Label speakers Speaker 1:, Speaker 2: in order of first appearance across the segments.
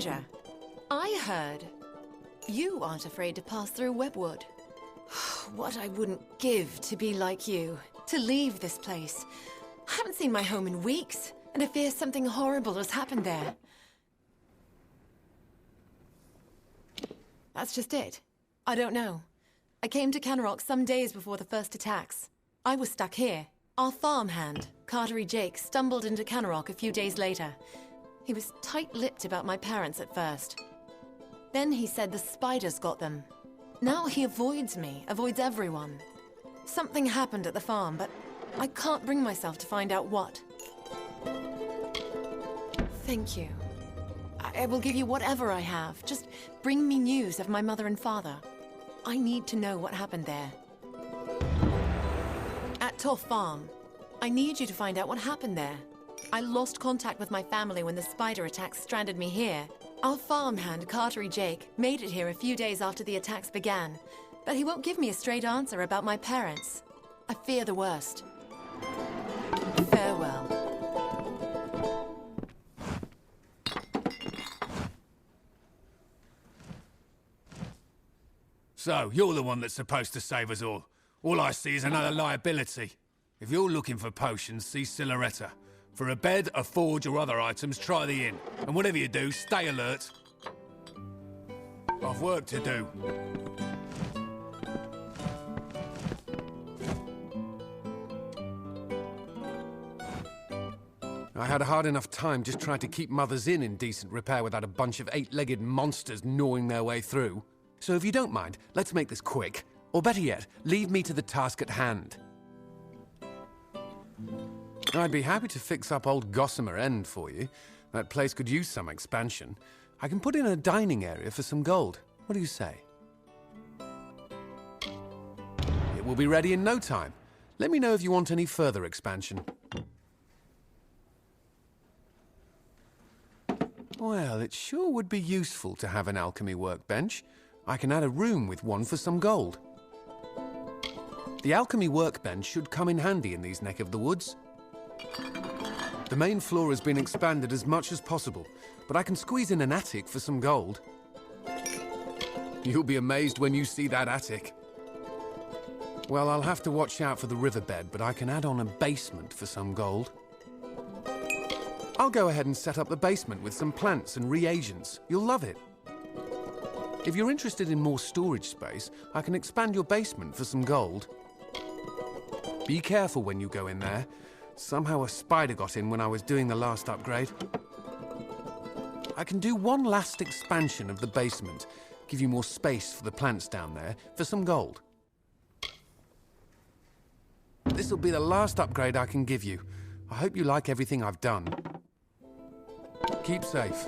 Speaker 1: stranger. I heard you aren't afraid to pass through Webwood. What I wouldn't give to be like you, to leave this place. I haven't seen my home in weeks, and I fear something horrible has happened there. That's just it. I don't know. I came to Canarok some days before the first attacks. I was stuck here. Our farmhand, Cartery Jake, stumbled into Canarok a few days later. He was tight-lipped about my parents at first. Then he said the spiders got them. Now he avoids me, avoids everyone. Something happened at the farm, but I can't bring myself to find out what. Thank you. I will give you whatever I have. Just bring me news of my mother and father. I need to know what happened there. At Toff Farm, I need you to find out what happened there. I lost contact with my family when the spider attacks stranded me here. Our farmhand, Cartery Jake, made it here a few days after the attacks began, but he won't give me a straight answer about my parents. I fear the worst. Farewell.
Speaker 2: So, you're the one that's supposed to save us all. All I see is another liability. If you're looking for potions, see Silhouetta. For a bed, a forge, or other items, try the inn. And whatever you do, stay alert. I've work to do.
Speaker 3: I had a hard enough time just trying to keep Mother's Inn in decent repair without a bunch of eight-legged monsters gnawing their way through. So if you don't mind, let's make this quick. Or better yet, leave me to the task at hand. I'd be happy to fix up old Gossamer End for you. That place could use some expansion. I can put in a dining area for some gold. What do you say? It will be ready in no time. Let me know if you want any further expansion. Well, it sure would be useful to have an alchemy workbench. I can add a room with one for some gold. The alchemy workbench should come in handy in these neck of the woods. The main floor has been expanded as much as possible, but I can squeeze in an attic for some gold. You'll be amazed when you see that attic. Well, I'll have to watch out for the riverbed, but I can add on a basement for some gold. I'll go ahead and set up the basement with some plants and reagents. You'll love it. If you're interested in more storage space, I can expand your basement for some gold. Be careful when you go in there. Somehow a spider got in when I was doing the last upgrade. I can do one last expansion of the basement, give you more space for the plants down there, for some gold. This'll be the last upgrade I can give you. I hope you like everything I've done. Keep safe.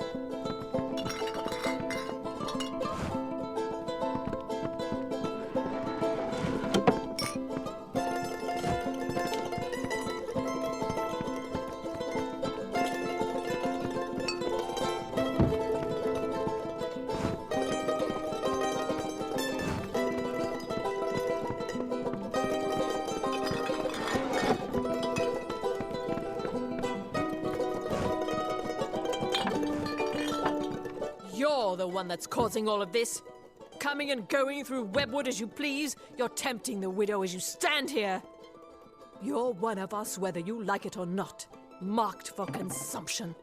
Speaker 4: You're the one that's causing all of this. Coming and going through Webwood as you please, you're tempting the widow as you stand here. You're one of us whether you like it or not, marked for consumption.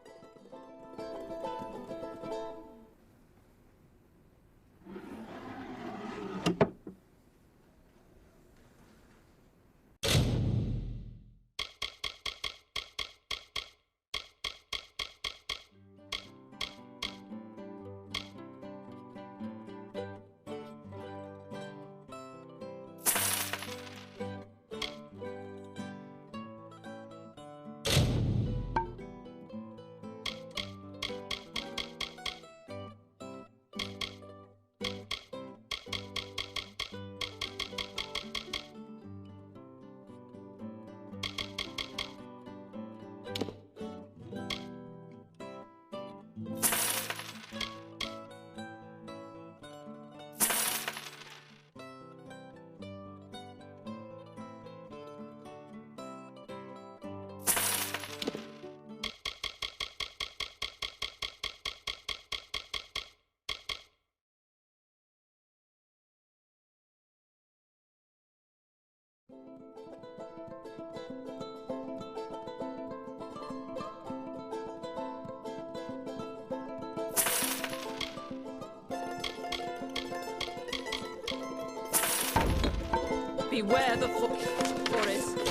Speaker 4: Beware the forest.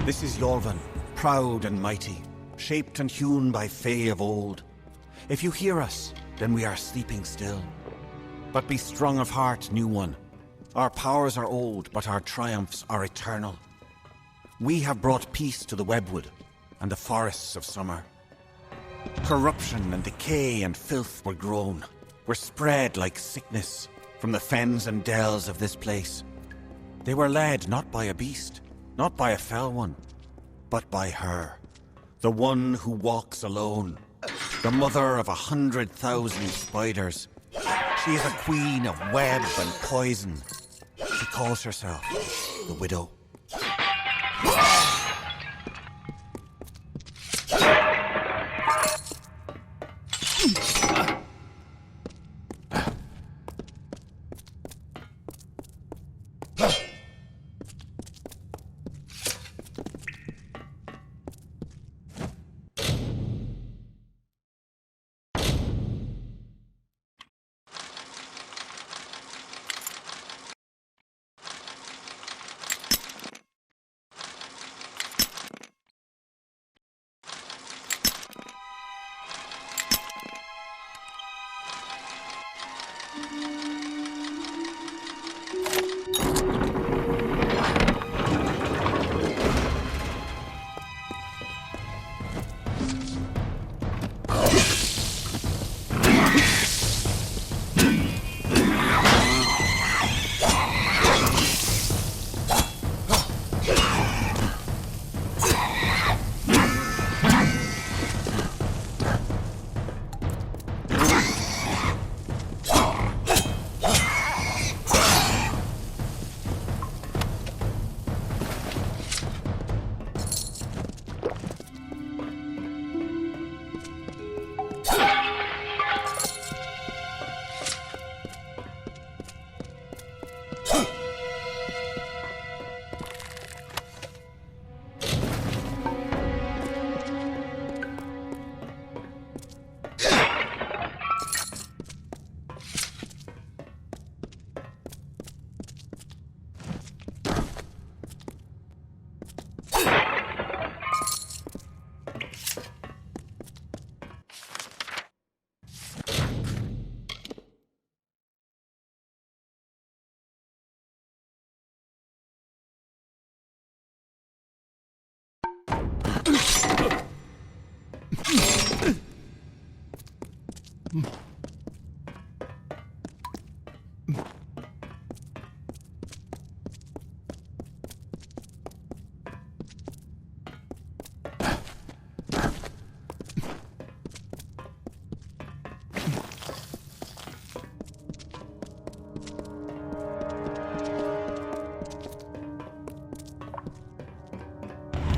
Speaker 5: This is Yorvan, proud and mighty, shaped and hewn by Fae of old. If you hear us, then we are sleeping still. But be strong of heart, new one. Our powers are old, but our triumphs are eternal. We have brought peace to the webwood and the forests of summer. Corruption and decay and filth were grown, were spread like sickness from the fens and dells of this place. They were led not by a beast, not by a fell one, but by her, the one who walks alone, the mother of 100,000 spiders. She is a queen of web and poison. She calls herself the Widow.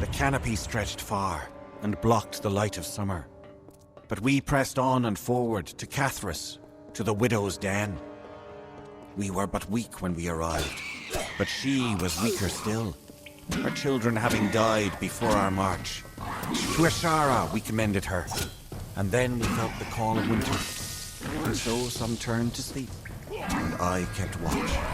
Speaker 5: The canopy stretched far and blocked the light of summer. But we pressed on and forward to Cathras, to the widow's den. We were but weak when we arrived, but she was weaker still, her children having died before our march. To Ashara we commended her, and then we felt the call of winter. And so some turned to sleep, and I kept watch.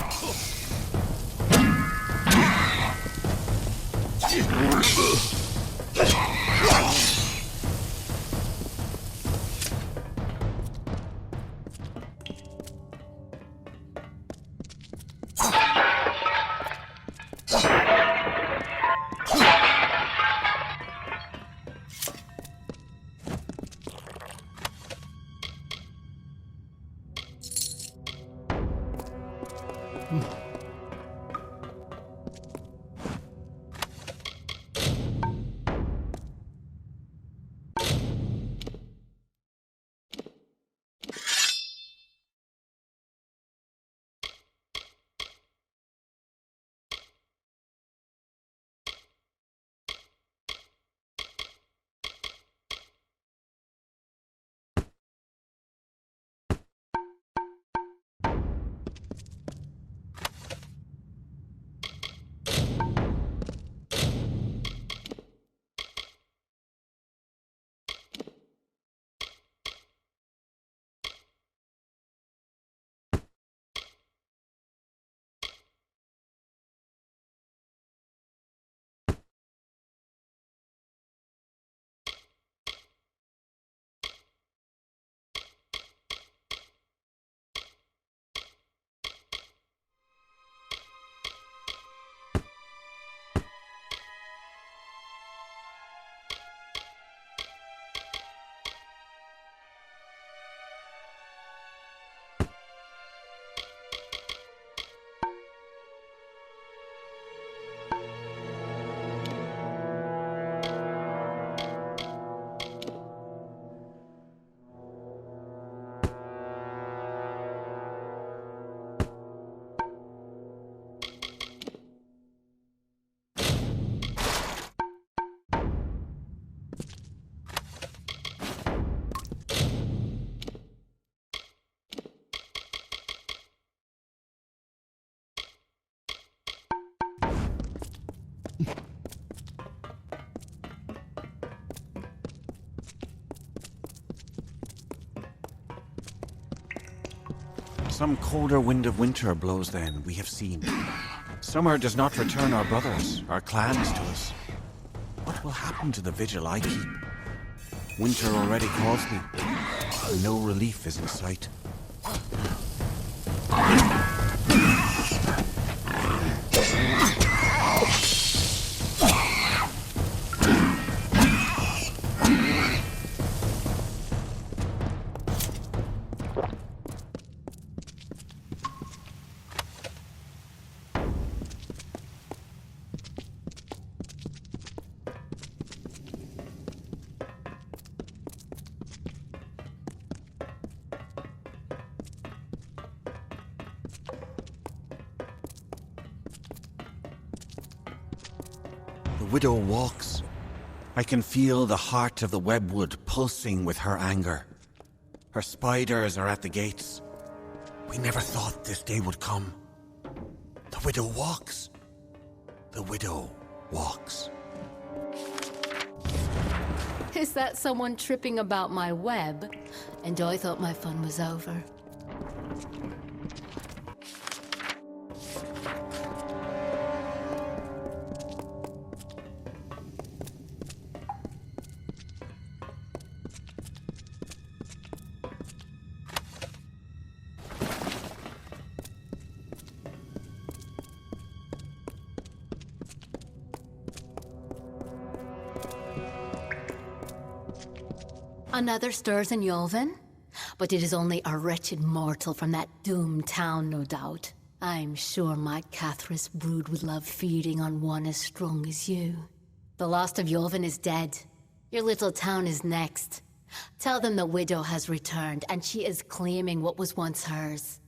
Speaker 5: Some colder wind of winter blows then, we have seen. Summer does not return our brothers, our clans to us. What will happen to the vigil I keep? Winter already calls me. No relief is in sight. The widow walks. I can feel the heart of the webwood pulsing with her anger. Her spiders are at the gates. We never thought this day would come. The widow walks. The widow walks.
Speaker 6: Is that someone tripping about my web? And I thought my fun was over. Another stirs in Yolvin? But it is only a wretched mortal from that doomed town, no doubt. I'm sure my Cathris brood would love feeding on one as strong as you. The last of Yolvin is dead. Your little town is next. Tell them the widow has returned, and she is claiming what was once hers.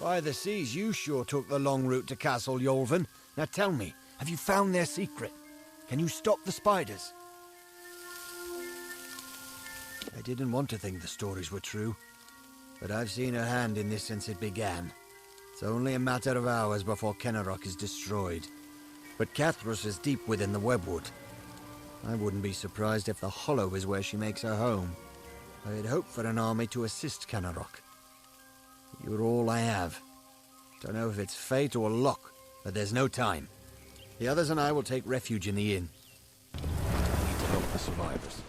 Speaker 7: By the seas, you sure took the long route to Castle Yolven. Now tell me, have you found their secret? Can you stop the spiders? I didn't want to think the stories were true, but I've seen her hand in this since it began. It's only a matter of hours before Kennerock is destroyed. But Cathrus is deep within the webwood. I wouldn't be surprised if the Hollow is where she makes her home. I had hoped for an army to assist Kennerock. You're all I have. Don't know if it's fate or luck, but there's no time. The others and I will take refuge in the inn. I need to help the survivors.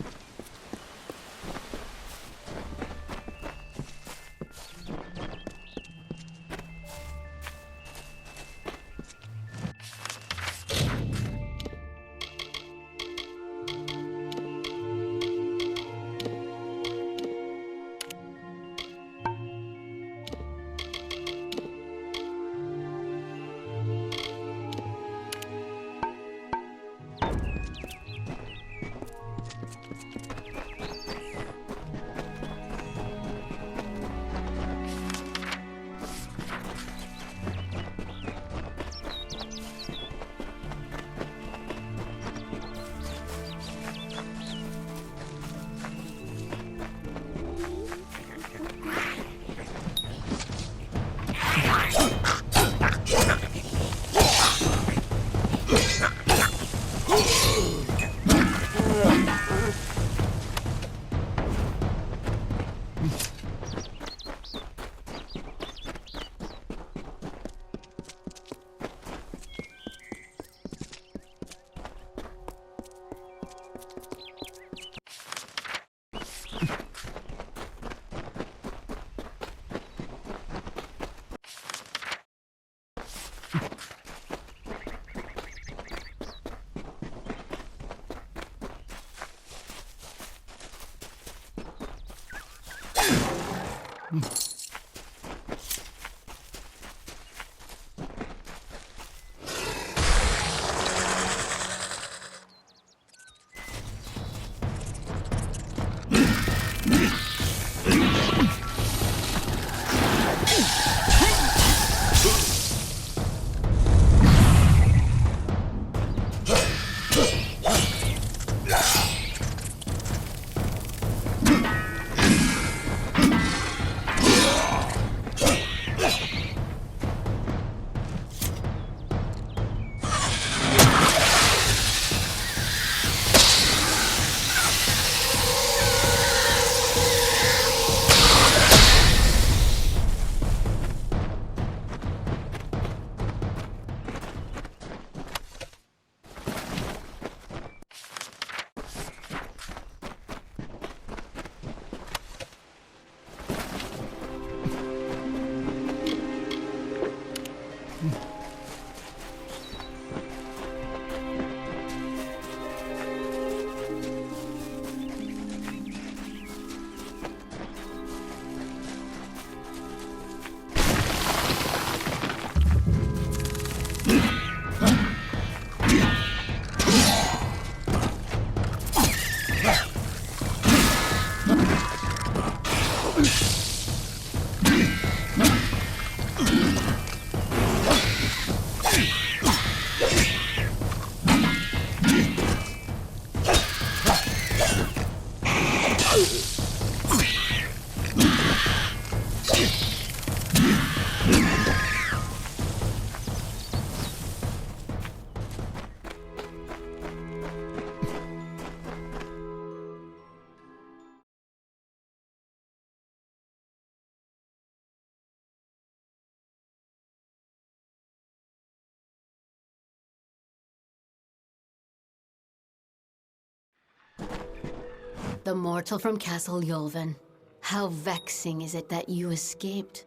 Speaker 6: The mortal from Castle Yolven. How vexing is it that you escaped?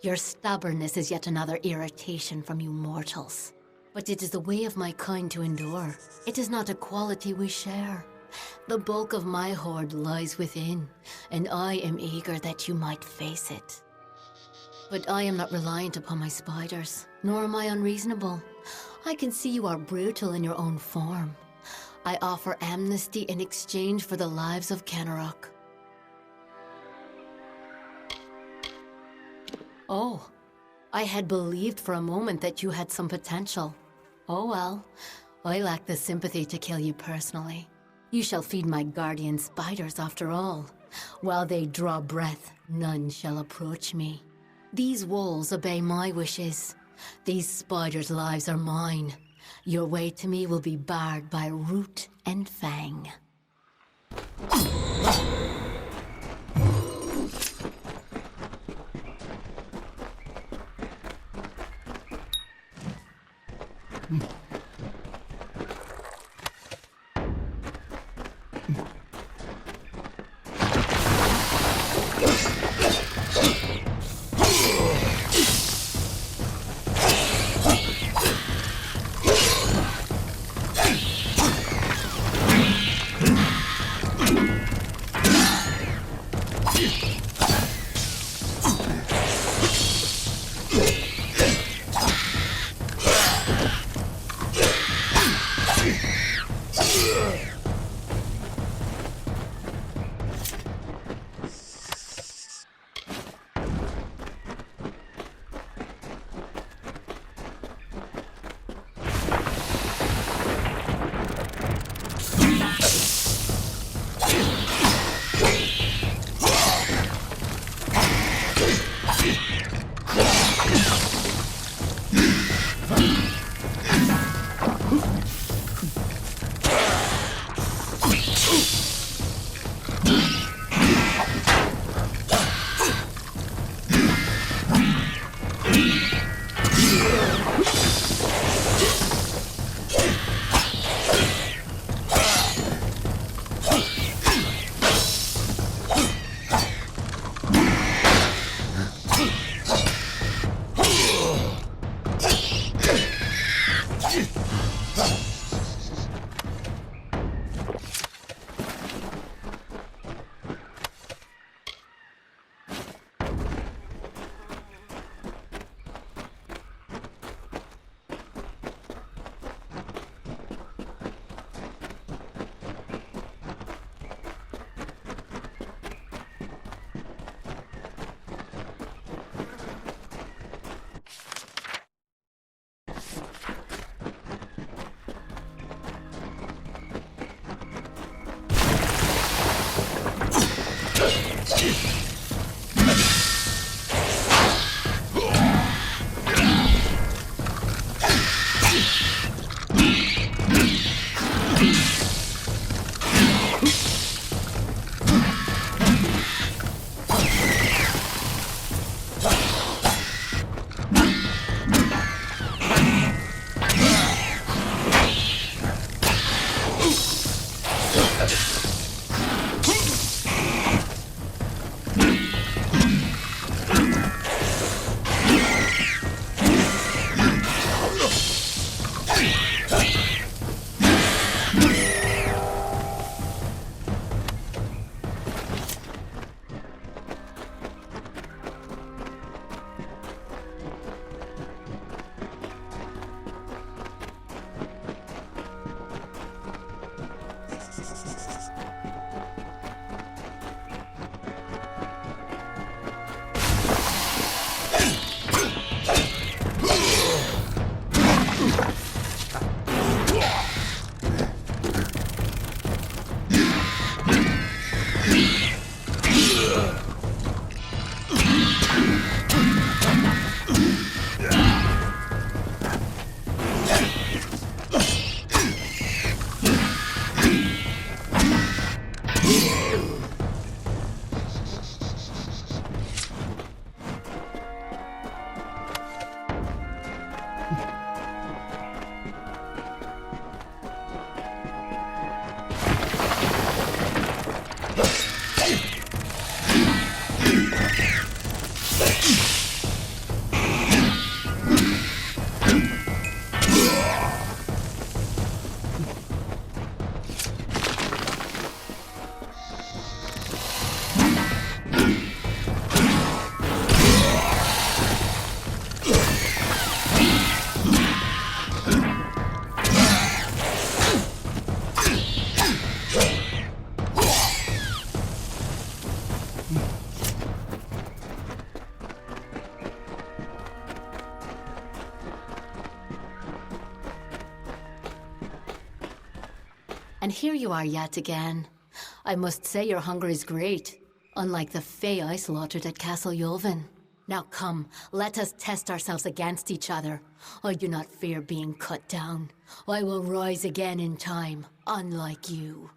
Speaker 6: Your stubbornness is yet another irritation from you mortals. But it is the way of my kind to endure. It is not a quality we share. The bulk of my hoard lies within, and I am eager that you might face it. But I am not reliant upon my spiders, nor am I unreasonable. I can see you are brutal in your own form. I offer amnesty in exchange for the lives of Kenarok. Oh, I had believed for a moment that you had some potential. Oh well, I lack the sympathy to kill you personally. You shall feed my guardian spiders after all. While they draw breath, none shall approach me. These walls obey my wishes. These spiders' lives are mine. Your way to me will be barred by root and fang. And here you are yet again. I must say your hunger is great, unlike the Fae I slaughtered at Castle Yulvin. Now come, let us test ourselves against each other. I do not fear being cut down. I will rise again in time, unlike you.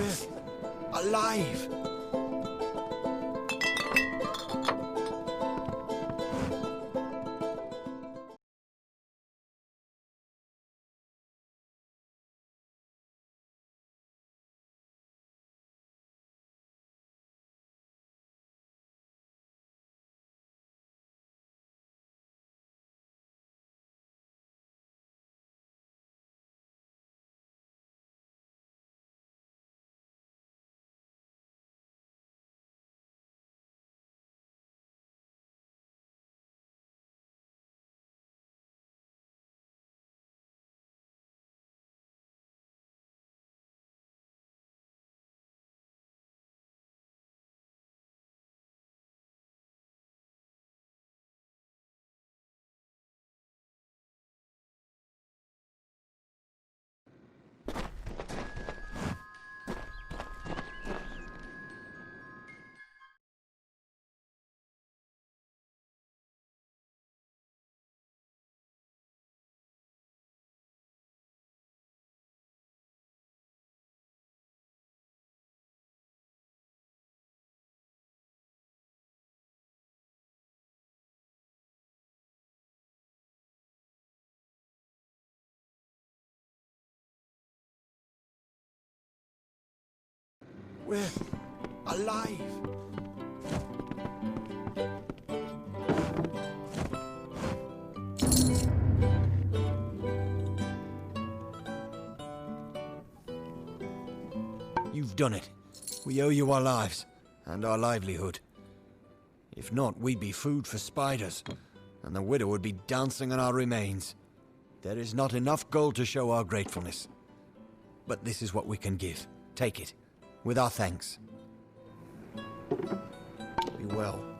Speaker 7: We're alive! We're alive! You've done it. We owe you our lives, and our livelihood. If not, we'd be food for spiders, and the widow would be dancing on our remains. There is not enough gold to show our gratefulness. But this is what we can give. Take it, with our thanks. Be well.